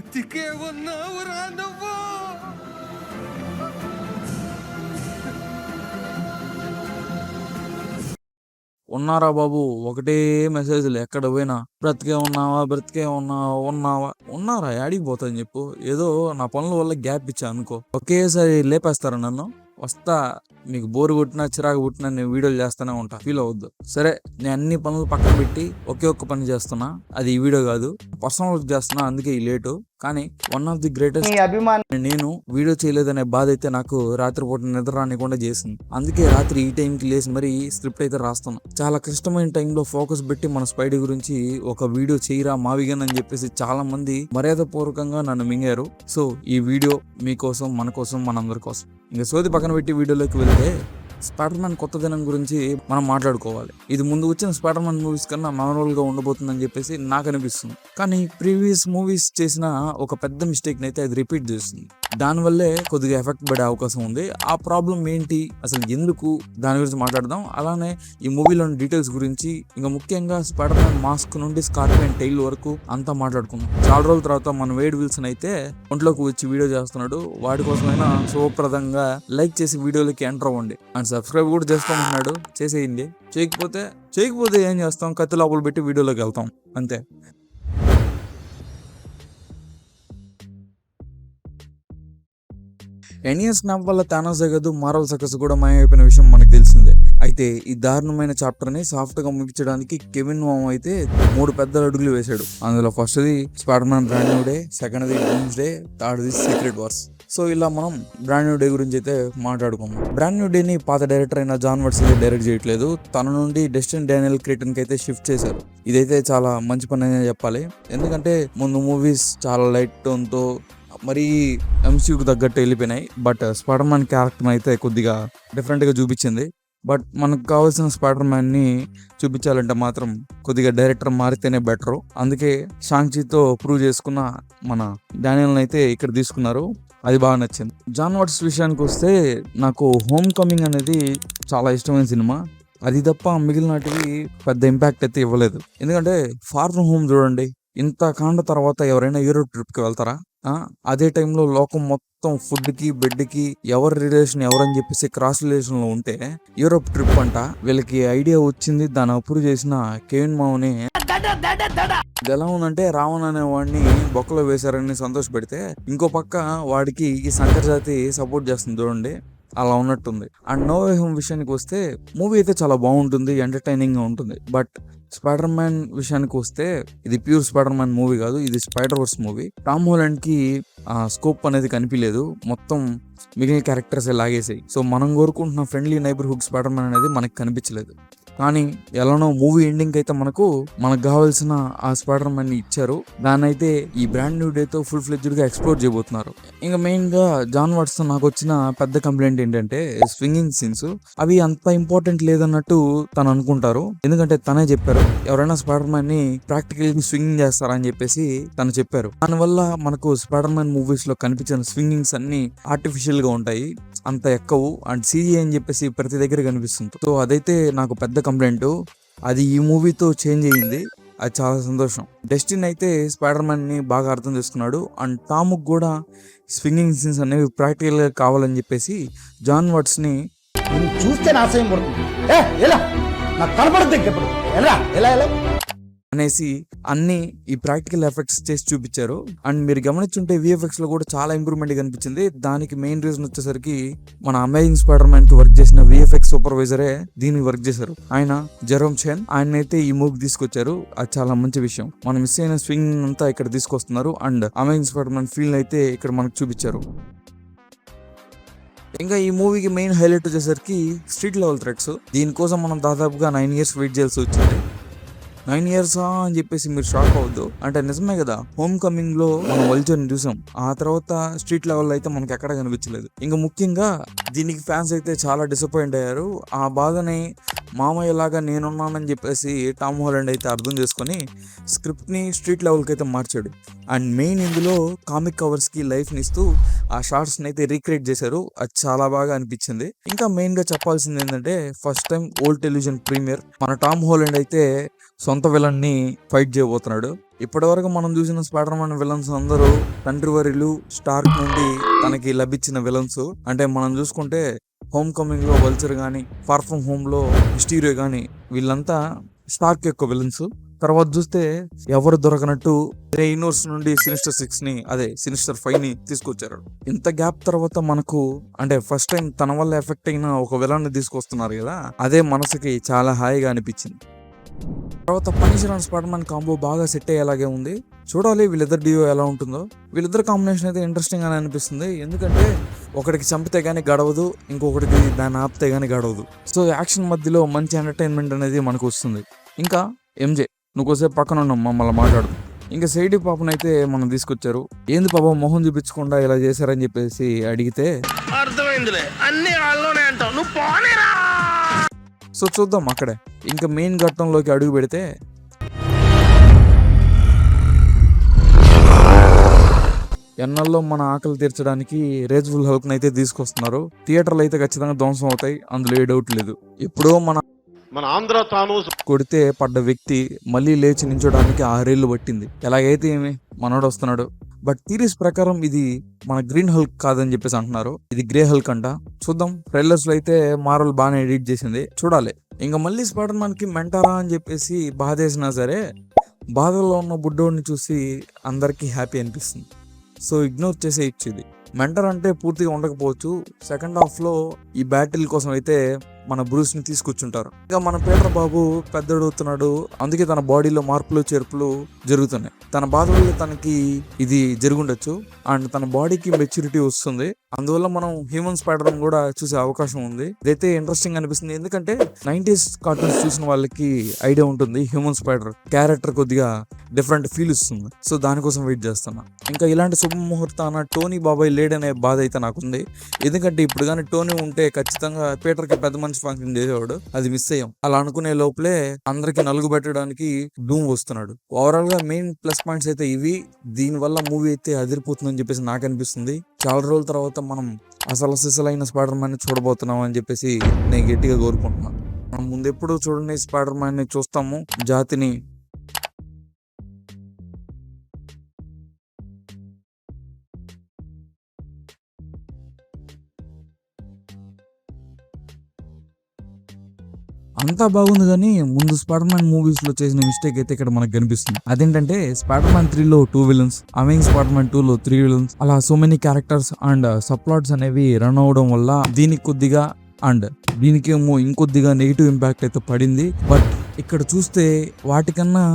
బతికే ఉన్నావురా నువ్వు. ఉన్నారా బాబు, ఒకటే మెసేజ్లు ఎక్కడ పోయినా. బ్రతికే ఉన్నావా, బ్రతికే ఉన్నావా, ఉన్నావా, ఉన్నారా, యాడికి పోతాని చెప్పు. ఏదో నా పనుల వల్ల గ్యాప్ ఇచ్చా అనుకో, ఒకేసారి లేపేస్తారా నన్ను. వస్తా, మీకు బోరు కొట్టినా చిరాకు పుట్టినా నేను వీడియోలు చేస్తూనే ఉంటా, ఫీల్ అవద్దు. సరే, నేను అన్ని పనులు పక్కన పెట్టి ఒకే ఒక్క పని చేస్తున్నా, అది ఈ వీడియో కాదు, పర్సనల్ వర్క్ చేస్తున్నా, అందుకే ఈ లేటు. కానీ వన్ ఆఫ్ ది గ్రేటెస్ట్ నేను వీడియో చేయలేదనే బాధ అయితే నాకు రాత్రిపూట నిద్ర రానికుండా చేసింది. అందుకే రాత్రి ఈ టైంకి లేసి మరి స్క్రిప్ట్ అయితే రాస్తున్నా. చాలా క్లిష్టమైన టైంలో ఫోకస్ పెట్టి మన స్పైడీ గురించి ఒక వీడియో చేయరా మావిగన్ అని చెప్పేసి చాలా మంది మర్యాద పూర్వకంగా నన్ను మింగారు. సో ఈ వీడియో మీకోసం, మన కోసం, మనందరి కోసం. ఇంకా సోది పక్కన పెట్టి వీడియోలోకి వెళ్తే, స్పైడర్ మ్యాన్ కొత్త దినం గురించి మనం మాట్లాడుకోవాలి. ఇది ముందు వచ్చిన స్పైడర్ మ్యాన్ మూవీస్ కన్నా మెమరబుల్ గా ఉండబోతుందని చెప్పేసి నాకు అనిపిస్తుంది. కానీ ప్రీవియస్ మూవీస్ చేసిన ఒక పెద్ద మిస్టేక్ అయితే అది రిపీట్ చేస్తుంది. దానివల్లే కొద్దిగా ఎఫెక్ట్ పడే అవకాశం ఉంది. ఆ ప్రాబ్లం ఏంటి, అసలు ఎందుకు, దాని గురించి మాట్లాడదాం. అలానే ఈ మూవీలోని డీటెయిల్స్ గురించి, ఇంకా ముఖ్యంగా స్పైడర్ మ్యాన్ మాస్క్ నుండి స్కార్పియన్ టైల్ వరకు అంతా మాట్లాడుకుందాం. చాలా రోజుల తర్వాత మన వేడ్ విల్సన్ అయితే ఒంట్లోకి వచ్చి వీడియో చేస్తున్నాడు. వాడి కోసమైనా శుభప్రదంగా లైక్ చేసి వీడియోలోకి ఎంటర్ అవ్వండి. అండ్ సబ్స్క్రైబ్ కూడా చేసుకోమంటున్నాడు, చేసేయండి. చేయకపోతే ఏం చేస్తాం, కత్తి లోపల పెట్టి వీడియోలోకి వెళ్తాం, అంతే. ఎనియస్ స్నాప్ వల్ల థానోస్ జగదు మార్వెల్ సక్సెస్ కూడా మాయమైపోయిన విషయం మనకు తెలిసిందే. అయితే ఈ దారుణమైన చాప్టర్ ని సాఫ్ట్ గా ముగించడానికి కెవిన్ వామ్ అయితే 3 పెద్ద అడుగులు వేశాడు. అందులో ఫస్ట్ది Spider Man brand new day, సెకండ్ది డూమ్స్డే, థర్డ్ది సీక్రెట్ వార్స్. సో ఇలా మనం బ్రాండ్ న్యూ డే గురించి అయితే మాట్లాడుకున్నాం. బ్రాండ్ న్యూ డే ని పాత డైరెక్టర్ అయిన జాన్ వాట్స్ అయితే డైరెక్ట్ చేయట్లేదు, తన నుండి డెస్టిన్ డానియల్ క్రేటన్ కి అయితే షిఫ్ట్ చేశారు. ఇదైతే చాలా మంచి పని అనే చెప్పాలి. ఎందుకంటే ముందు మూవీస్ చాలా లైట్ టోన్ తో మరి ఎంసీయూకి తగ్గట్టు వెళ్ళిపోయినాయి. బట్ స్పైడర్ మ్యాన్ క్యారెక్టర్ అయితే కొద్దిగా డిఫరెంట్ గా చూపించింది. బట్ మనకు కావాల్సిన స్పైడర్ మ్యాన్ ని చూపించాలంటే మాత్రం కొద్దిగా డైరెక్టర్ మారితేనే బెటర్. అందుకే షాంగ్చీతో ప్రూవ్ చేసుకున్న మన డానియల్ అయితే ఇక్కడ తీసుకున్నారు. అది బాగా నచ్చింది. జాన్ వాట్స్ విషయానికి వస్తే, నాకు హోమ్ కమింగ్ అనేది చాలా ఇష్టమైన సినిమా. అది తప్ప మిగిలినటివి పెద్ద ఇంపాక్ట్ అయితే ఇవ్వలేదు. ఎందుకంటే ఫార్ ఫ్రమ్ హోమ్ చూడండి, ఇంత కాండ తర్వాత ఎవరైనా యూరోప్ ట్రిప్ కి వెళ్తారా? అదే టైంలో లోకం మొత్తం ఫుడ్ కి, బెడ్ కి ఎవరి రిలేషన్ ఎవరని చెప్పేసి క్రాస్ రిలేషన్ లో ఉంటే యూరోప్ ట్రిప్ అంట. వీళ్ళకి ఐడియా వచ్చింది, దాన్ని అప్రూవ్ చేసిన కెవిన్ మావ్ని ఎలా ఉందంటే, రావణ్ అనే వాడిని బొక్కలో వేశారని సంతోష పెడితే, ఇంకో పక్క వాడికి ఈ శంకర్ జాతి సపోర్ట్ చేస్తుంది చూడండి, అలా ఉన్నట్టుంది. అండ్ నో వే హోమ్ విషయానికి వస్తే, మూవీ అయితే చాలా బాగుంటుంది, ఎంటర్టైనింగ్ గా ఉంటుంది. బట్ స్పైడర్ మ్యాన్ విషయానికి వస్తే, ఇది ప్యూర్ స్పైడర్ మ్యాన్ మూవీ కాదు, ఇది Spider verse movie. Tom Holland కి స్కోప్ అనేది కనిపించలేదు, మొత్తం మిగిలిన క్యారెక్టర్స్ లాగేసాయి. సో మనం కోరుకుంటున్న ఫ్రెండ్లీ నైబర్హుడ్ స్పైడర్ మ్యాన్ అనేది మనకు కనిపించలేదు. కానీ ఎలానో మూవీ ఎండింగ్ అయితే మనకు కావాల్సిన ఆ స్పైడర్ మ్యాన్ ని ఇచ్చారు. దాన్ని అయితే ఈ బ్రాండ్ న్యూ డే తో ఫుల్ ఫ్లెడ్జ్డ్ గా ఎక్స్ప్లోర్ చేయబోతున్నారు. ఇంకా మెయిన్ గా జాన్ వాట్స్ నాకు వచ్చిన పెద్ద కంప్లైంట్ ఏంటంటే, స్వింగింగ్ సీన్స్ అవి అంత ఇంపార్టెంట్ లేదన్నట్టు తను అనుకుంటారు. ఎందుకంటే తనే చెప్పారు, ఎవరైనా స్పైడర్ మ్యాన్ ని ప్రాక్టికల్ స్వింగింగ్ చేస్తారని చెప్పేసి తను చెప్పారు. దానివల్ల మనకు స్పైడర్ మ్యాన్ మూవీస్ లో కనిపించిన స్వింగింగ్స్ అన్ని ఆర్టిఫిషియల్ గా ఉంటాయి, అంత ఎక్కవు. అండ్ సీజీ అని చెప్పేసి ప్రతి దగ్గర కనిపిస్తుంది. సో అదైతే నాకు పెద్ద కంప్లైంట్. అది ఈ మూవీతో చేంజ్ అయ్యింది, అది చాలా సంతోషం. డెస్టిన్ అయితే స్పైడర్ మ్యాన్ ని బాగా అర్థం చేసుకున్నాడు. అండ్ టామ్ కూడా స్వింగింగ్ సీన్స్ అనేవి ప్రాక్టికల్ గా కావాలని చెప్పేసి జాన్ వాట్స్ ని చూస్తే నాశయం పడుతుంది అనేసి అన్ని ఈ ప్రాక్టికల్ ఎఫెక్ట్స్ చేసి చూపించారు. అండ్ మీరు గమనించుంటే విఎఫ్ఎక్స్ లో కూడా చాలా ఇంప్రూవ్మెంట్ కనిపించింది. దానికి మెయిన్ రీజన్ వచ్చేసరికి మన అమేజింగ్ స్పైడర్ మ్యాన్ కి వర్క్ చేసిన విఎఫ్ఎక్స్ సూపర్వైజరే దీనికి వర్క్ చేశారు. ఆయన జెరోమ్ చెన్, ఆయన అయితే ఈ మూవీ తీసుకొచ్చారు. అది చాలా మంచి విషయం. మనం మిస్ అయిన స్వింగ్ అంతా ఇక్కడ తీసుకొస్తున్నారు. And amazing spider man feel అయితే ఇక్కడ మనకు చూపించారు. ఇంకా ఈ మూవీకి మెయిన్ హైలైట్ వచ్చేసరికి స్ట్రీట్ లెవెల్ థ్రెట్స్. దీనికోసం మనం దాదాపుగా 9 years వెయిట్ చేయాల్సి వచ్చింది. 9 years అని చెప్పేసి మీరు షాక్ అవ్వద్దు. అంటే నిజమే కదా, హోమ్ కమింగ్ లో మనం వల్చర్ని చూసాం, ఆ తర్వాత స్ట్రీట్ లెవెల్ అయితే మనకి ఎక్కడ కనిపించలేదు. ఇంకా ముఖ్యంగా దీనికి ఫ్యాన్స్ అయితే చాలా డిసప్పాయింట్ అయ్యారు. ఆ బాధని మామయ్య లాగా నేనున్నానని చెప్పేసి టామ్ హాలండ్ అయితే అర్థం చేసుకొని స్క్రిప్ట్ ని స్ట్రీట్ లెవెల్కి అయితే మార్చాడు. అండ్ మెయిన్ ఇందులో కామిక్ కవర్స్ కి లైఫ్ ని ఇస్తూ ఆ షార్ట్స్ ని అయితే రీక్రియేట్ చేశారు. అది చాలా బాగా అనిపించింది. ఇంకా మెయిన్ గా చెప్పాల్సింది ఏంటంటే, first time old television premier మన టామ్ హాలండ్ అయితే సొంత విలన్ ని ఫైట్ చేయబోతున్నాడు. ఇప్పటివరకు మనం చూసిన స్పైడర్ మ్యాన్ విలన్స్ అందరూ తండ్రి వర్యులు స్టార్క్ నుండి తనకి లభించిన విలన్స్. అంటే మనం చూసుకుంటే హోమ్ కమింగ్ లో వల్చర్ గానీ, ఫార్ ఫ్రమ్ హోమ్ లో మిస్టీరియో గానీ వీళ్ళంతా స్టార్క్ యొక్క విలన్స్. తర్వాత చూస్తే ఎవరు దొరకనట్టు యూనివర్స్ నుండి సినిస్టర్ 6 ని, అదే సినిస్టర్ 5 ని తీసుకొచ్చారు. ఇంత గ్యాప్ తర్వాత మనకు అంటే ఫస్ట్ టైం తన వల్ల ఎఫెక్ట్ అయిన ఒక విలన్ ని తీసుకొస్తున్నారు కదా, అదే మనసుకి చాలా హాయిగా అనిపించింది. తర్వాత Punisher and spider man combo బాగా సెట్ అయ్యేలాగే ఉంది. చూడాలి వీళ్ళిద్దరు డియో ఎలా ఉంటుందో. వీళ్ళిద్దరు కాంబినేషన్ అయితే ఇంట్రెస్టింగ్ అని అనిపిస్తుంది. ఎందుకంటే ఒకటికి చంపితే గానీ గడవదు, ఇంకొకటికి దాన్ని ఆపితే గానీ గడవదు. సో యాక్షన్ మధ్యలో మంచి ఎంటర్టైన్మెంట్ అనేది మనకు వస్తుంది. ఇంకా ఎంజే నువ్వు కోసేపు పక్కన ఉన్నాం మమ్మల్ని మాట్లాడు. ఇంకా సైడి పాపనైతే మనం తీసుకొచ్చారు. ఏంది పాప మొహం చూపించకుండా ఇలా చేశారని చెప్పేసి అడిగితే అర్థమైందిలే, అన్ని వాళ్ళలోనే అంటావు, నువ్వు పోనేరా. సో చూద్దాం అక్కడే. ఇంకా మెయిన్ ఘట్టంలోకి అడుగు పెడితే ఎన్నల్లో మన ఆకలి తీర్చడానికి రేజ్ఫుల్ హల్క్ అయితే తీసుకొస్తున్నారు. థియేటర్లు అయితే ఖచ్చితంగా ధ్వంసం అవుతాయి, అందులో ఏ డౌట్ లేదు. ఎప్పుడో మన ఆంధ్ర తాను కొడితే పడ్డ వ్యక్తి మళ్ళీ లేచి నించోడానికి 6 ఏళ్ళు పట్టింది. ఎలాగైతే ఏమి మనోడు వస్తున్నాడు. బట్ థీరీస్ ప్రకారం ఇది మన గ్రీన్ హల్క్ కాదని చెప్పేసి అంటున్నారు, ఇది గ్రే హల్క్ అంట. చూద్దాం. ట్రైలర్స్ లో అయితే మార్వెల్ బాగానే ఎడిట్ చేసింది, చూడాలి. ఇంకా మళ్ళీ స్పైడర్ మ్యాన్ కి మెంటారా అని చెప్పేసి బాధేసినా సరే బాధల్లో ఉన్న బుడ్డోడిని చూసి అందరికీ హ్యాపీ అనిపిస్తుంది. సో ఇగ్నోర్ చేసే ఇచ్చేది. మెంటర్ అంటే పూర్తిగా ఉండకపోవచ్చు. సెకండ్ హాఫ్ లో ఈ బ్యాటిల్ కోసం అయితే మన బ్రూస్ ని తీసుకొచ్చుంటారు. ఇంకా మన పీటర్ బాబు పెద్దడుగుతున్నాడు, అందుకే తన బాడీలో మార్పులు చేర్పులు జరుగుతున్నాయి. తన బాధ వల్ల తనకి ఇది జరుగుండొచ్చు అండ్ తన బాడీకి మెచ్యూరిటీ వస్తుంది. అందువల్ల మనం హ్యూమన్ స్పైడర్ కూడా చూసే అవకాశం ఉంది. ఇదైతే ఇంట్రెస్టింగ్ అనిపిస్తుంది. ఎందుకంటే 90s కార్టూన్స్ చూసిన వాళ్ళకి ఐడియా ఉంటుంది, హ్యూమన్ స్పైడర్ క్యారెక్టర్ కొద్దిగా డిఫరెంట్ ఫీల్ ఇస్తుంది. సో దానికోసం వెయిట్ చేస్తున్నా. ఇంకా ఇలాంటి శుభముహూర్తాన టోనీ బాబాయ్ లేడనే బాధ అయితే నాకుంది. ఎందుకంటే ఇప్పుడు కానీ టోనీ ఉంటే ఖచ్చితంగా పీటర్ కి పెద్ద మంచి ఫంక్షన్ చేసేవాడు. అది మిస్ అయ్యాం. అలా అనుకునే లోపలే అందరికి నలుగు పెట్టడానికి డూమ్ వస్తున్నాడు. ఓవరాల్ గా మెయిన్ ప్లస్ పాయింట్స్ అయితే ఇవి. దీని వల్ల మూవీ అయితే అదిరిపోతుందని చెప్పేసి నాకు అనిపిస్తుంది. చాలా రోజుల తర్వాత మనం అసలైన స్పైడర్ మ్యాన్ ని చూడబోతున్నాం అని చెప్పేసి నేను గట్టిగా కోరుకుంటున్నాను. మనం ముందెప్పుడు చూడని స్పైడర్ మ్యాన్ ని చూస్తాము. జాతిని అంతా బాగుంది కానీ ముందు స్పైడర్ మ్యాన్ మూవీస్ లో చేసిన మిస్టేక్ అయితే ఇక్కడ మనకు కనిపిస్తుంది. అదేంటంటే స్పైడర్ మ్యాన్ 3 లో 2 విలన్స్, అమేజింగ్ స్పైడర్ మ్యాన్ 2 లో 3 విలన్స్, అలా సో మెనీ క్యారెక్టర్స్ అండ్ సబ్ప్లాట్స్ అనేవి రన్ అవడం వల్ల దీనికి కొద్దిగా అండ్ దీనికేమో ఇంకొద్దిగా నెగిటివ్ ఇంపాక్ట్ అయితే పడింది. బట్ ఇక్కడ చూస్తే వాటికన్నా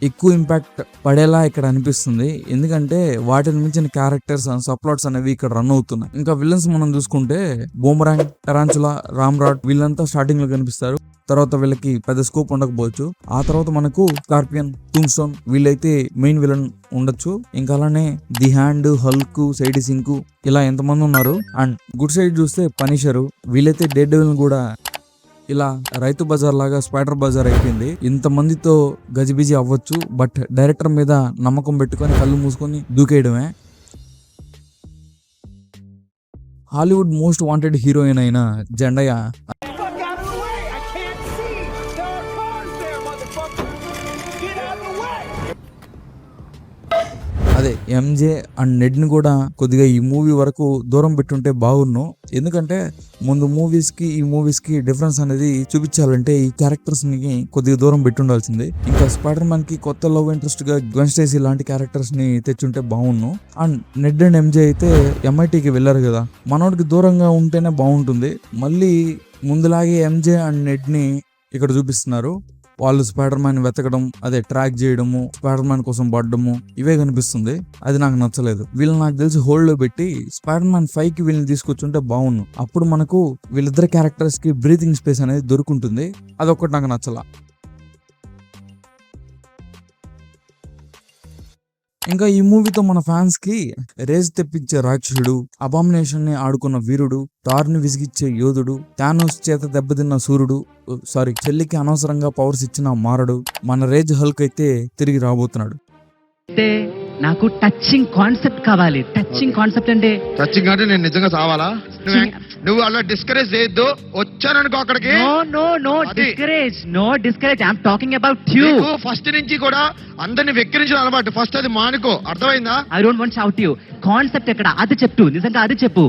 ఎక్కువ ఇంపాక్ట్ పడేలా ఇక్కడ అనిపిస్తుంది. ఎందుకంటే వాటిని మించిన క్యారెక్టర్స్ అండ్ సబ్ప్లాట్స్ అనేవి ఇక్కడ రన్ అవుతున్నాయి. ఇంకా విలన్స్ మనం చూసుకుంటే బూమరాంగ్, టరాంచులా, రామ్రాడ్ వీళ్ళంతా స్టార్టింగ్ లో కనిపిస్తారు. తర్వాత వీళ్ళకి పెద్ద స్కోప్ ఉండకపోవచ్చు. ఆ తర్వాత మనకు స్కార్పియన్, టూమ్స్టోన్ వీళ్ళైతే మెయిన్ విలన్ ఉండొచ్చు. ఇంకా అలానే ది హ్యాండ్, హల్క్, సైడి సింక్ ఇలా ఎంతమంది ఉన్నారు. అండ్ గుడ్ సైడ్ చూస్తే పనిషరు వీళ్ళైతే డెడ్ డెవిల్ కూడా ఇలా రైతు బజార్ లాగా స్పైడర్ బజార్ అయిపోయింది. ఇంతమందితో గజిబిజి అవ్వచ్చు. బట్ డైరెక్టర్ మీద నమ్మకం పెట్టుకొని కళ్ళు మూసుకొని దూకేయడమే. హాలీవుడ్ మోస్ట్ వాంటెడ్ హీరోయిన్ అయిన జెండయా అదే ఎంజే అండ్ నెడ్ ని కూడా కొద్దిగా ఈ మూవీ వరకు దూరం పెట్టుంటే బాగున్ను. ఎందుకంటే ముందు మూవీస్ కి ఈ మూవీస్ కి డిఫరెన్స్ అనేది చూపించాలంటే ఈ క్యారెక్టర్స్ ని కొద్దిగా దూరం పెట్టుండాల్సింది. ఇంకా స్పైడర్ మ్యాన్ కి కొత్త లవ్ ఇంట్రెస్ట్ గా గ్వెన్ స్టేసీ లాంటి క్యారెక్టర్స్ ని తెచ్చుంటే బాగున్ను. అండ్ నెడ్ అండ్ ఎంజే అయితే MITకి వెళ్ళారు కదా, మనోడికి దూరంగా ఉంటేనే బాగుంటుంది. మళ్ళీ ముందులాగే ఎంజే అండ్ నెడ్ ని ఇక్కడ చూపిస్తున్నారు. వాళ్ళు స్పైడర్ మ్యాన్ వెతకడం, అదే ట్రాక్ చేయడము, స్పైడర్ మ్యాన్ కోసం పడ్డము ఇవే కనిపిస్తుంది. అది నాకు నచ్చలేదు. వీళ్ళు నాకు తెలిసి హోల్డ్ లో పెట్టి స్పైడర్ మ్యాన్ 5 కి వీళ్ళని తీసుకొచ్చుంటే బాగుండు. అప్పుడు మనకు వీళ్ళిద్దరు క్యారెక్టర్స్ కి బ్రీతింగ్ స్పేస్ అనేది దొరుకుంటుంది. అదొక్కటి నాకు నచ్చలా. ఇంకా ఈ మూవీతో మన ఫ్యాన్స్ కి రేజ్ తెప్పించే రాక్షసుడు, అబామినేషన్ ని ఆడుకున్న వీరుడు, థార్ని విసిగిచ్చే యోధుడు, థానోస్ చేత దెబ్బతిన్న సూర్యుడు, చెల్లికి అనవసరంగా పవర్స్ ఇచ్చిన మారడు, మన రేజ్ హల్క్ అయితే తిరిగి రాబోతున్నాడు. నాకు టచింగ్ కాన్సెప్ట్ కావాలి. టచింగ్ కాన్సెప్ట్ అంటే టచింగ్ అంటే నేను నిజంగా చావాలా? నువ్వు అలా డిస్కరేజ్ చేయొద్దు. వచ్చాననుకో అక్కడికి. No discourage I'm talking about you. First నుంచి కూడా అందరిని వెక్కిరించిన అలవాటు. ఫస్ట్ అది మానుకో, అర్థమైందా? I don't want shout you. Concept ఎక్కడ అది చెప్పు, నిజంగా అది చెప్పు.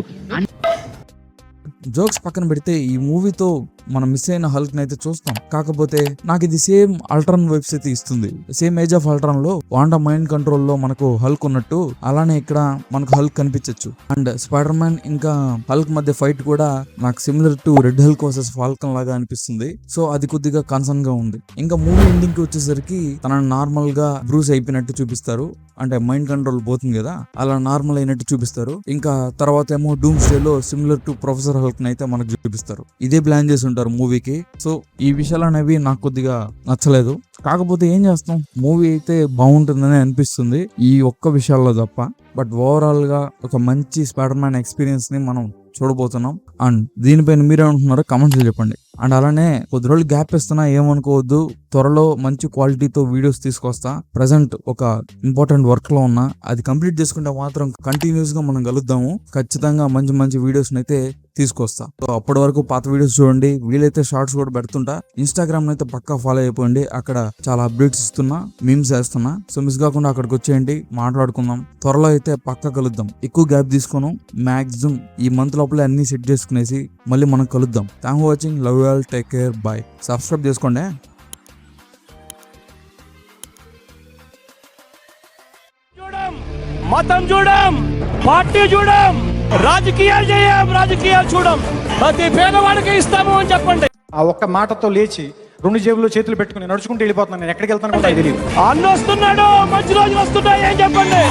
జోక్స్ పక్కన పెడితే ఈ మూవీతో మనం మిస్ అయిన హల్క్ అయితే చూస్తాం. కాకపోతే నాకు ఇది సేమ్ అల్ట్రాన్ వైబ్స్ అయితే ఇస్తుంది. సేమ్ ఏజ్ ఆఫ్ అల్ట్రాన్ లో వాండా మైండ్ కంట్రోల్ లో మనకు హల్క్ ఉన్నట్టు అలానే ఇక్కడ మనకు హల్క్ కనిపించచ్చు. అండ్ స్పైడర్ మ్యాన్ ఇంకా హల్క్ మధ్య ఫైట్ కూడా నాకు similar to red Hulk versus Falcon లాగా అనిపిస్తుంది. సో అది కొద్దిగా కన్సర్న్ గా ఉంది. ఇంకా మూవీ ఎండింగ్ కి వచ్చేసరికి తనని నార్మల్ గా బ్రూస్ అయిపోయినట్టు చూపిస్తారు. అంటే మైండ్ కంట్రోల్ పోతుంది కదా, అలా నార్మల్ అయినట్టు చూపిస్తారు. ఇంకా తర్వాత ఏమో డూమ్స్ డే లో సిమిలర్ టు ప్రొఫెసర్ హల్క్ అయితే మనకు చూపిస్తారు. ఇదే ప్లాన్ చేసి ఉంటారు మూవీకి. సో ఈ విషయాలు అనేవి నాకు కొద్దిగా నచ్చలేదు. కాకపోతే ఏం చేస్తాం, మూవీ అయితే బాగుంటుందని అనిపిస్తుంది ఈ ఒక్క విషయాల్లో తప్ప. బట్ ఓవరాల్ గా ఒక మంచి స్పైడర్ మ్యాన్ ఎక్స్పీరియన్స్ ని మనం చూడబోతున్నాం. అండ్ దీనిపైన మీరేమంటున్నారో కమెంట్స్ చెప్పండి. అండ్ అలానే కొద్ది రోజులు గ్యాప్ ఇస్తున్నా ఏమనుకోవద్దు, త్వరలో మంచి క్వాలిటీతో వీడియోస్ తీసుకొస్తా. ప్రజెంట్ ఒక ఇంపార్టెంట్ వర్క్ లో ఉన్నా, అది కంప్లీట్ చేసుకుంటే మాత్రం కంటిన్యూస్ గా మనం కలుద్దాము. ఖచ్చితంగా మంచి మంచి వీడియోస్ అయితే తీసుకొస్తా. సో అప్పటి వరకు పాత వీడియోస్ చూడండి, వీలైతే షార్ట్స్ కూడా పెడుతుంటా. ఇన్స్టాగ్రామ్ అయితే పక్కా ఫాలో అయిపోండి, అక్కడ చాలా అప్డేట్స్ ఇస్తున్నా, మీమ్స్ వేస్తున్నా. సో మిస్ కాకుండా అక్కడికి వచ్చేయండి, మాట్లాడుకుందాం. త్వరలో అయితే పక్కా కలుద్దాం. ఎక్కువ గ్యాప్ తీసుకోను, మాక్సిమం ఈ మంత్ లోపల అన్ని సెట్ చేసుకునేసి మళ్ళీ మనం కలుద్దాం. Thank for watching, love you all, take care, bye. Subscribe చేసుకోండి. మతం చూడం, పార్టీ చూడం, రాజకీయాలు చేయం, రాజకీయాలు చూడం. ప్రతి పేదవాడికి ఇస్తాము అని చెప్పండి. ఆ ఒక్క మాటతో లేచి 2 జేబుల్లో చేతులు పెట్టుకుని నడుచుకుంటూ వెళ్ళిపోతున్నాను. నేను ఎక్కడికి వెళ్తాను కూడా తెలియదు. అన్న వస్తున్నాడు, మంచి రోజులు వస్తున్నాయి అని చెప్పండి.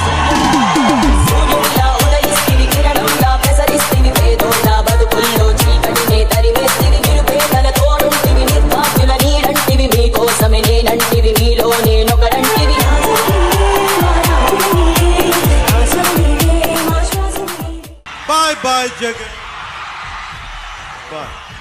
Bye bye, Jagan. Bye.